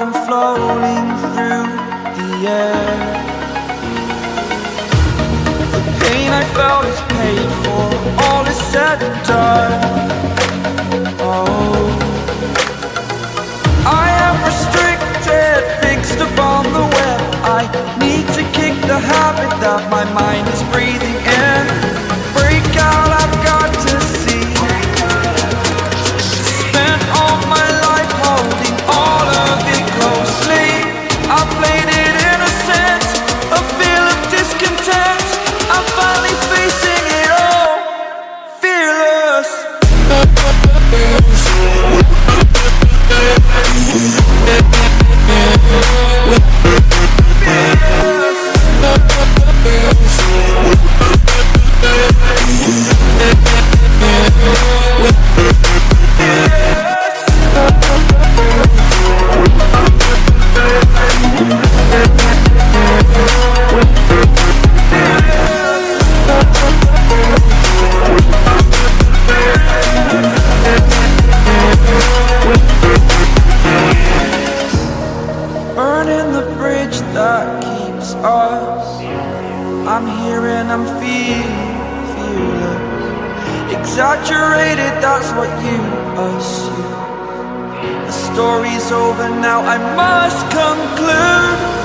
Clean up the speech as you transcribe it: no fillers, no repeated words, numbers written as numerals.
I'm floating through the air. The pain I felt is paid for, all is said and done. Oh, I am restricted, fixed upon the web. I need to kick the habit that my mind is breathing in. Break out, I've got to see. Spent all my life holding all of it closely. I played it innocent, a feel of discontent. I'm finally facing it all, fearless. Burning the bridge that keeps us. I'm here and I'm feeling fearless. Exaggerated, that's what you assume. The story's over now, I must conclude.